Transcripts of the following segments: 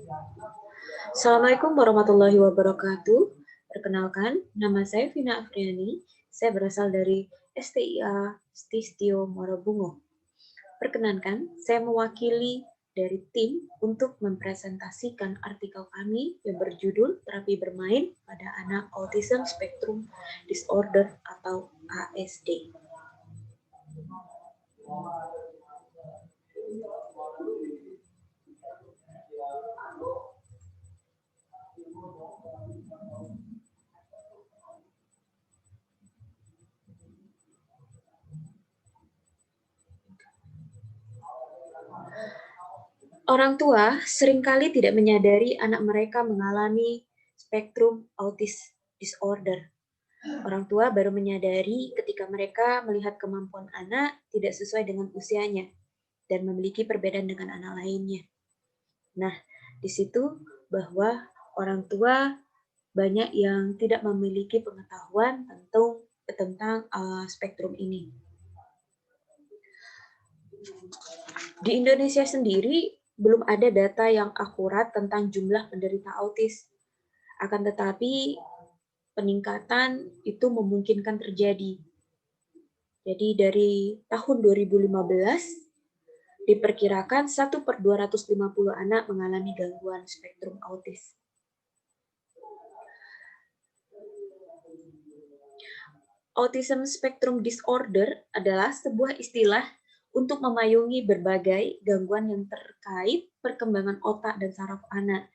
Assalamualaikum warahmatullahi wabarakatuh. Perkenalkan, nama saya Vina Afriani. Saya berasal dari STIA Stistio Morobungo. Perkenankan, saya mewakili dari tim untuk mempresentasikan artikel kami yang berjudul Terapi Bermain pada Anak Autism Spectrum Disorder atau ASD. Orang tua seringkali tidak menyadari anak mereka mengalami spektrum autis disorder. Orang tua baru menyadari ketika mereka melihat kemampuan anak tidak sesuai dengan usianya dan memiliki perbedaan dengan anak lainnya. Nah, di situ bahwa orang tua banyak yang tidak memiliki pengetahuan tentang spektrum ini. Di Indonesia sendiri, belum ada data yang akurat tentang jumlah penderita autis. Akan tetapi, peningkatan itu memungkinkan terjadi. Jadi dari tahun 2015, diperkirakan 1/250 anak mengalami gangguan spektrum autis. Autism Spectrum Disorder adalah sebuah istilah untuk memayungi berbagai gangguan yang terkait perkembangan otak dan saraf anak.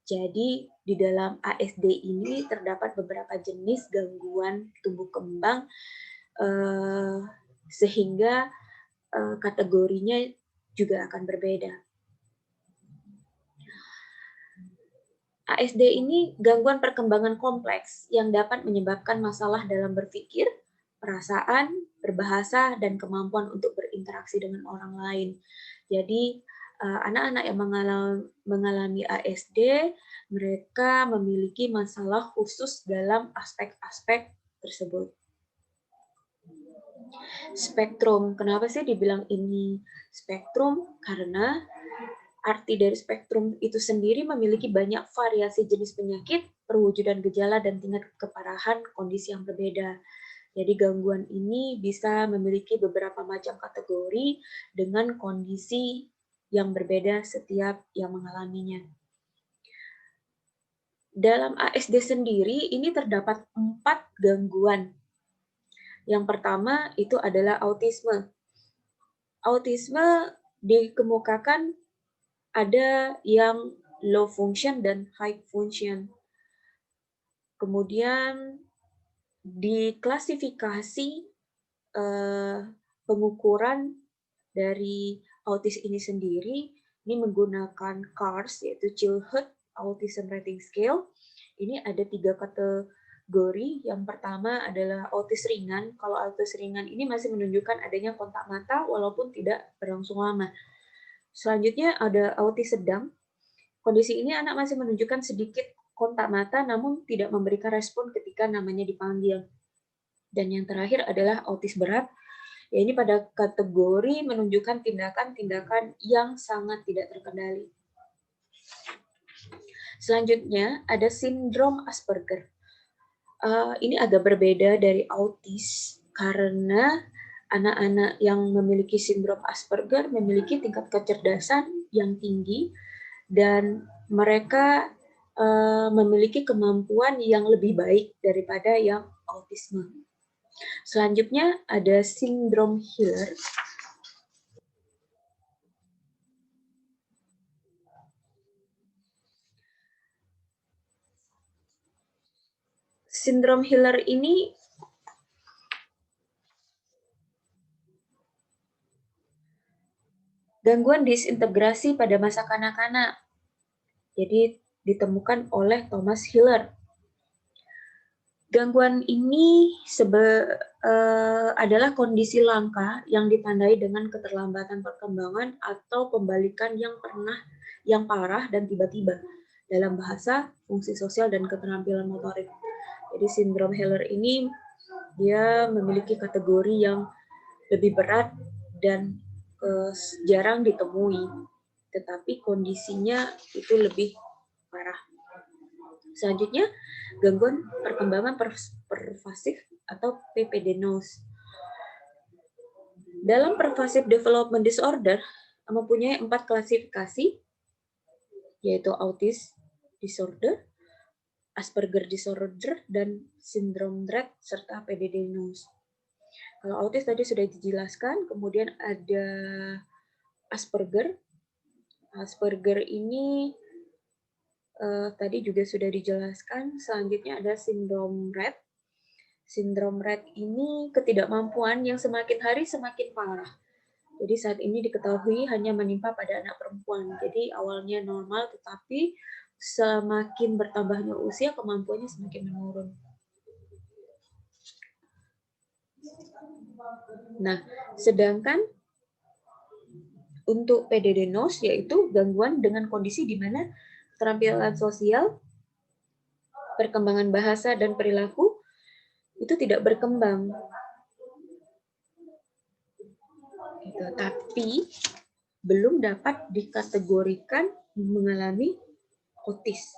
Jadi, di dalam ASD ini terdapat beberapa jenis gangguan tumbuh kembang, sehingga kategorinya juga akan berbeda. ASD ini gangguan perkembangan kompleks yang dapat menyebabkan masalah dalam berpikir, perasaan, berbahasa, dan kemampuan untuk berinteraksi dengan orang lain. Jadi, anak-anak yang mengalami ASD, mereka memiliki masalah khusus dalam aspek-aspek tersebut. Spektrum, kenapa sih dibilang ini spektrum? Karena arti dari spektrum itu sendiri memiliki banyak variasi jenis penyakit, perwujudan gejala, dan tingkat keparahan kondisi yang berbeda. Jadi gangguan ini bisa memiliki beberapa macam kategori dengan kondisi yang berbeda setiap yang mengalaminya. Dalam ASD sendiri, ini terdapat 4 gangguan. Yang pertama itu adalah autisme. Autisme dikemukakan ada yang low function dan high function. Kemudian diklasifikasi pengukuran dari autis ini sendiri, ini menggunakan CARS, yaitu Chilhut Autism Rating Scale. Ini ada 3 kategori. Yang pertama adalah autis ringan. Kalau autis ringan ini masih menunjukkan adanya kontak mata walaupun tidak berlangsung lama. Selanjutnya ada autis sedang. Kondisi ini anak masih menunjukkan sedikit kontak mata namun tidak memberikan respon ketika namanya dipanggil. Dan yang terakhir adalah autis berat. Ya, ini pada kategori menunjukkan tindakan-tindakan yang sangat tidak terkendali. Selanjutnya ada sindrom Asperger. Ini agak berbeda dari autis karena anak-anak yang memiliki sindrom Asperger memiliki tingkat kecerdasan yang tinggi dan mereka memiliki kemampuan yang lebih baik daripada yang autisme. Selanjutnya ada sindrom Hiller. Sindrom Hiller ini gangguan disintegrasi pada masa kanak-kanak. Jadi ditemukan oleh Thomas Hiller. Gangguan ini adalah kondisi langka yang ditandai dengan keterlambatan perkembangan atau pembalikan yang parah dan tiba-tiba. Dalam bahasa, fungsi sosial dan keterampilan motorik. Jadi sindrom Hiller ini dia memiliki kategori yang lebih berat dan jarang ditemui. tetapi kondisinya itu lebih parah. Selanjutnya, gangguan perkembangan pervasif atau PPD-NOS. Dalam Pervasive Development Disorder mempunyai 4 klasifikasi, yaitu autis disorder, Asperger disorder, dan sindrom Rett, serta PDD-NOS. Kalau autis tadi sudah dijelaskan, kemudian ada Asperger. Asperger ini tadi juga sudah dijelaskan. Selanjutnya ada sindrom Rett. Sindrom Rett ini ketidakmampuan yang semakin hari semakin parah. Jadi saat ini diketahui hanya menimpa pada anak perempuan. Jadi awalnya normal, tetapi semakin bertambahnya usia, kemampuannya semakin menurun. Nah, sedangkan untuk PDD-NOS yaitu gangguan dengan kondisi di mana keterampilan sosial, perkembangan bahasa, dan perilaku itu tidak berkembang. Gitu. Tapi belum dapat dikategorikan mengalami autis.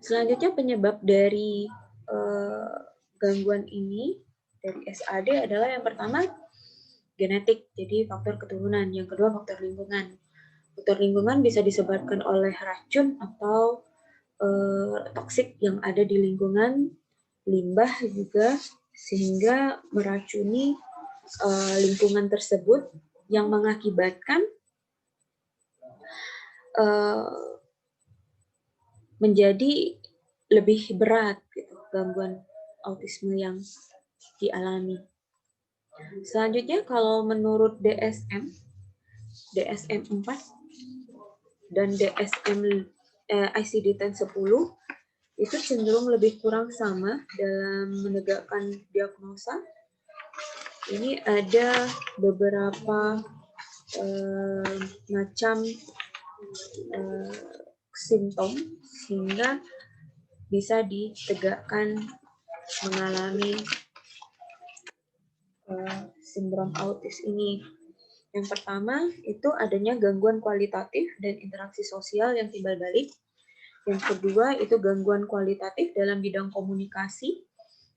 Selanjutnya penyebab dari gangguan ini dari SAD adalah yang pertama genetik, jadi faktor keturunan. Yang kedua faktor lingkungan. Faktor lingkungan bisa disebabkan oleh racun atau toksik yang ada di lingkungan, limbah juga, sehingga meracuni lingkungan tersebut yang mengakibatkan menjadi lebih berat gitu, gangguan autisme yang dialami. Selanjutnya kalau menurut DSM 4 dan DSM ICD-10 itu cenderung lebih kurang sama dalam menegakkan diagnosa. Ini ada beberapa macam simptom sehingga bisa ditegakkan mengalami sindrom autis ini. Yang pertama itu adanya gangguan kualitatif dan interaksi sosial yang timbal balik. Yang kedua itu gangguan kualitatif dalam bidang komunikasi.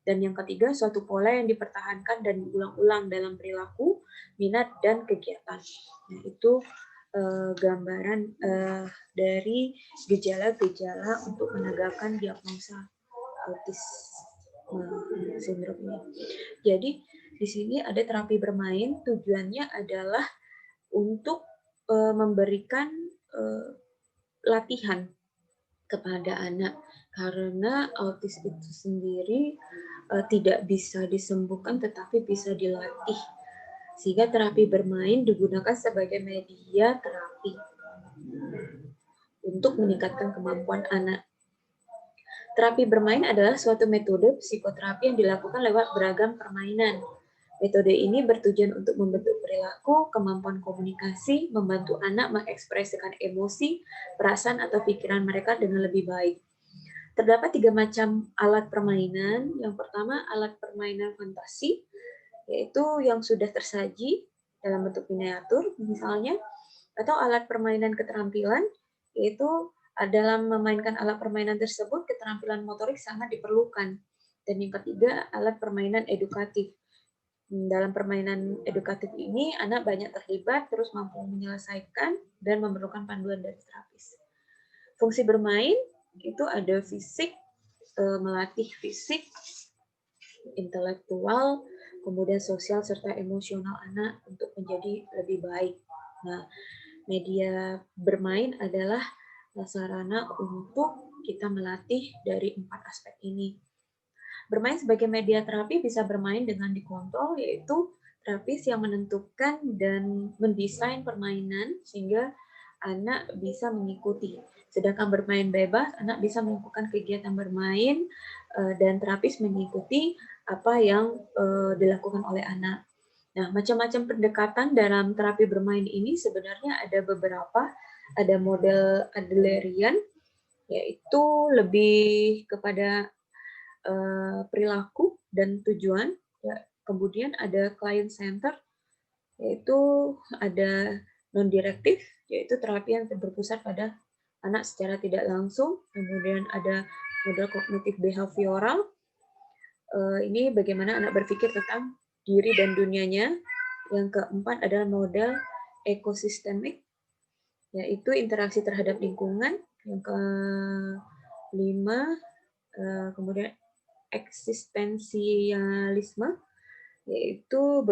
Dan yang ketiga suatu pola yang dipertahankan dan diulang-ulang dalam perilaku, minat, dan kegiatan. Nah, itu gambaran dari gejala-gejala untuk menegakkan diagnosa autis sindrom ini. Jadi di sini ada terapi bermain, tujuannya adalah untuk memberikan latihan kepada anak, karena autis itu sendiri tidak bisa disembuhkan tetapi bisa dilatih, sehingga terapi bermain digunakan sebagai media terapi untuk meningkatkan kemampuan anak. Terapi bermain adalah suatu metode psikoterapi yang dilakukan lewat beragam permainan. Metode ini bertujuan untuk membentuk perilaku, kemampuan komunikasi, membantu anak mengekspresikan emosi, perasaan, atau pikiran mereka dengan lebih baik. Terdapat 3 macam alat permainan. Yang pertama, alat permainan fantasi, yaitu yang sudah tersaji dalam bentuk miniatur, misalnya, atau alat permainan keterampilan, yaitu dalam memainkan alat permainan tersebut, keterampilan motorik sangat diperlukan. Dan yang ketiga, alat permainan edukatif. Dalam permainan edukatif ini, anak banyak terlibat, terus mampu menyelesaikan, dan memerlukan panduan dari terapis. Fungsi bermain itu ada fisik, melatih fisik, intelektual, kemudian sosial, serta emosional anak untuk menjadi lebih baik. Nah, media bermain adalah sarana untuk kita melatih dari 4 aspek ini. Bermain sebagai media terapi bisa bermain dengan dikontrol, yaitu terapis yang menentukan dan mendesain permainan sehingga anak bisa mengikuti. Sedangkan bermain bebas, anak bisa melakukan kegiatan bermain dan terapis mengikuti apa yang dilakukan oleh anak. Nah, macam-macam pendekatan dalam terapi bermain ini sebenarnya ada beberapa. Ada model Adlerian, yaitu lebih kepada perilaku dan tujuan. Ya, Kemudian ada client center, yaitu ada non-direktif, yaitu terapi yang berpusat pada anak secara tidak langsung. Kemudian ada model kognitif behavioral, ini bagaimana anak berpikir tentang diri dan dunianya. Yang keempat adalah model ekosistemik, yaitu interaksi terhadap lingkungan. Yang kelima, kemudian eksistensialisme, yaitu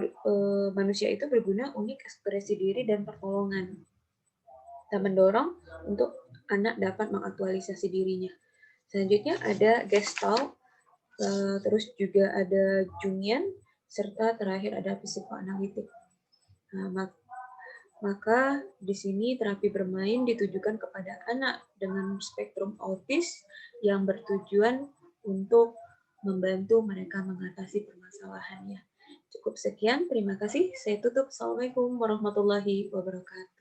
manusia itu berguna, unik, ekspresi diri, dan pertolongan. Kita mendorong untuk anak dapat mengaktualisasi dirinya. Selanjutnya ada Gestalt, terus juga ada Jungian, serta terakhir ada psikoanalitik. Nah, maka di sini terapi bermain ditujukan kepada anak dengan spektrum autis yang bertujuan untuk membantu mereka mengatasi permasalahannya. Cukup sekian, terima kasih. Saya tutup. Assalamualaikum warahmatullahi wabarakatuh.